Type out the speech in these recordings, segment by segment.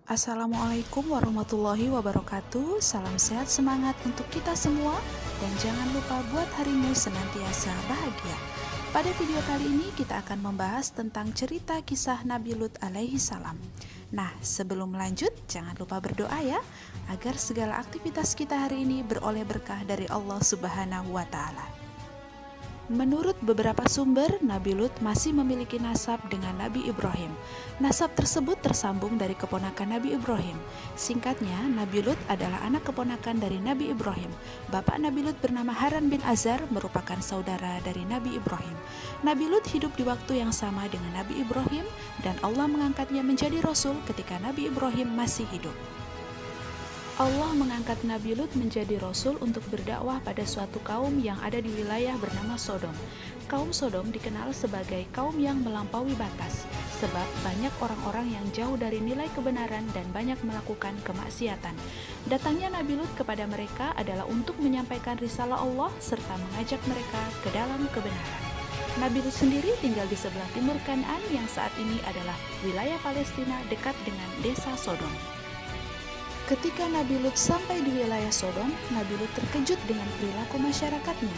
Assalamualaikum warahmatullahi wabarakatuh. Salam sehat semangat untuk kita semua. Dan jangan lupa buat harimu senantiasa bahagia. Pada video kali ini kita akan membahas tentang cerita kisah Nabi Lut alaihi salam. Nah, sebelum lanjut jangan lupa berdoa ya, agar segala aktivitas kita hari ini beroleh berkah dari Allah Subhanahu wa Ta'ala. Menurut beberapa sumber, Nabi Lut masih memiliki nasab dengan Nabi Ibrahim. Nasab tersebut tersambung dari keponakan Nabi Ibrahim. Singkatnya, Nabi Lut adalah anak keponakan dari Nabi Ibrahim. Bapak Nabi Lut bernama Haran bin Azar, merupakan saudara dari Nabi Ibrahim. Nabi Lut hidup di waktu yang sama dengan Nabi Ibrahim, dan Allah mengangkatnya menjadi Rasul ketika Nabi Ibrahim masih hidup. Allah mengangkat Nabi Lut menjadi Rasul untuk berdakwah pada suatu kaum yang ada di wilayah bernama Sodom. Kaum Sodom dikenal sebagai kaum yang melampaui batas, sebab banyak orang-orang yang jauh dari nilai kebenaran dan banyak melakukan kemaksiatan. Datangnya Nabi Lut kepada mereka adalah untuk menyampaikan risalah Allah serta mengajak mereka ke dalam kebenaran. Nabi Lut sendiri tinggal di sebelah timur Kanaan yang saat ini adalah wilayah Palestina dekat dengan desa Sodom. Ketika Nabi Lut sampai di wilayah Sodom, Nabi Lut terkejut dengan perilaku masyarakatnya.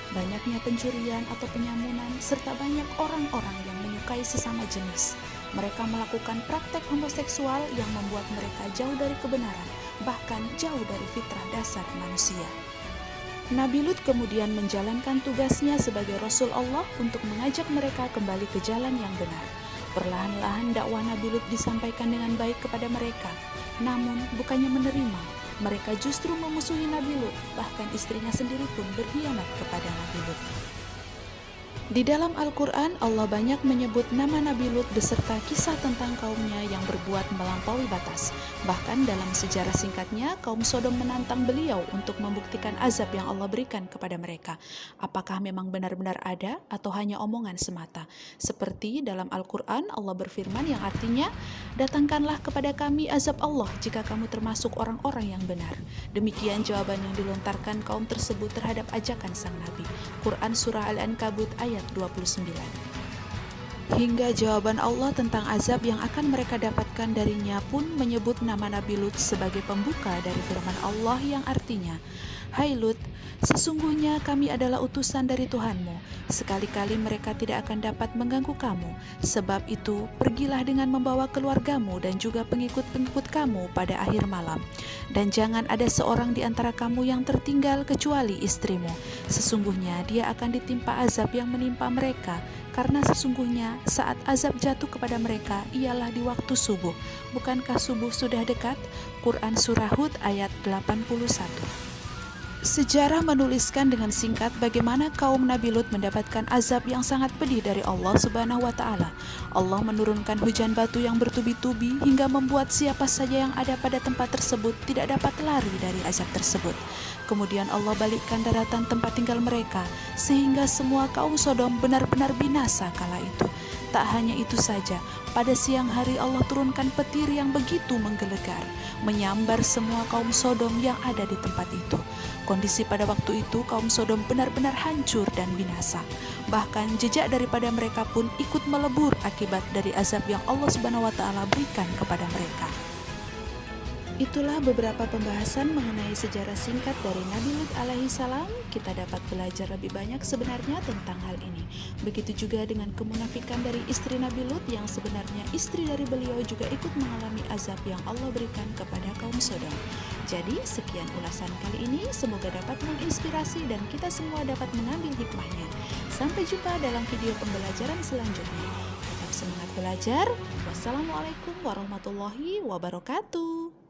Banyaknya pencurian atau penyamunan, serta banyak orang-orang yang menyukai sesama jenis. Mereka melakukan praktek homoseksual yang membuat mereka jauh dari kebenaran, bahkan jauh dari fitrah dasar manusia. Nabi Lut kemudian menjalankan tugasnya sebagai Rasul Allah untuk mengajak mereka kembali ke jalan yang benar. Perlahan-lahan dakwah Nabi Lut disampaikan dengan baik kepada mereka. Namun bukannya menerima, mereka justru memusuhi Nabi Lut, bahkan istrinya sendiri pun berkhianat kepada Nabi Lut. Di dalam Al-Quran, Allah banyak menyebut nama Nabi Lut beserta kisah tentang kaumnya yang berbuat melampaui batas. Bahkan dalam sejarah singkatnya, kaum Sodom menantang beliau untuk membuktikan azab yang Allah berikan kepada mereka. Apakah memang benar-benar ada atau hanya omongan semata? Seperti dalam Al-Quran, Allah berfirman yang artinya, "Datangkanlah kepada kami azab Allah jika kamu termasuk orang-orang yang benar." Demikian jawaban yang dilontarkan kaum tersebut terhadap ajakan sang Nabi. Quran Surah Al-Ankabut ayat 29. Hingga jawaban Allah tentang azab yang akan mereka dapatkan darinya pun menyebut nama Nabi Lut sebagai pembuka dari firman Allah yang artinya, "Hai Lut, sesungguhnya kami adalah utusan dari Tuhanmu. Sekali-kali mereka tidak akan dapat mengganggu kamu. Sebab itu, pergilah dengan membawa keluargamu dan juga pengikut-pengikut kamu pada akhir malam. Dan jangan ada seorang di antara kamu yang tertinggal kecuali istrimu. Sesungguhnya dia akan ditimpa azab yang menimpa mereka, karena sesungguhnya saat azab jatuh kepada mereka ialah di waktu subuh. Bukankah subuh sudah dekat?" Quran Surah Hud ayat 81. Sejarah menuliskan dengan singkat bagaimana kaum Nabi Lut mendapatkan azab yang sangat pedih dari Allah Subhanahu wa Ta'ala. Allah menurunkan hujan batu yang bertubi-tubi hingga membuat siapa saja yang ada pada tempat tersebut tidak dapat lari dari azab tersebut. Kemudian Allah balikkan daratan tempat tinggal mereka, sehingga semua kaum Sodom benar-benar binasa kala itu. Tak hanya itu saja, pada siang hari Allah turunkan petir yang begitu menggelegar, menyambar semua kaum Sodom yang ada di tempat itu. Kondisi pada waktu itu kaum Sodom benar-benar hancur dan binasa. Bahkan jejak daripada mereka pun ikut melebur akibat dari azab yang Allah Subhanahu wa Ta'ala berikan kepada mereka. Itulah beberapa pembahasan mengenai sejarah singkat dari Nabi Lut alaihi salam. Kita dapat belajar lebih banyak sebenarnya tentang hal ini. Begitu juga dengan kemunafikan dari istri Nabi Lut yang sebenarnya istri dari beliau juga ikut mengalami azab yang Allah berikan kepada kaum Sodom. Jadi sekian ulasan kali ini, semoga dapat menginspirasi dan kita semua dapat mengambil hikmahnya. Sampai jumpa dalam video pembelajaran selanjutnya. Tetap semangat belajar. Wassalamualaikum warahmatullahi wabarakatuh.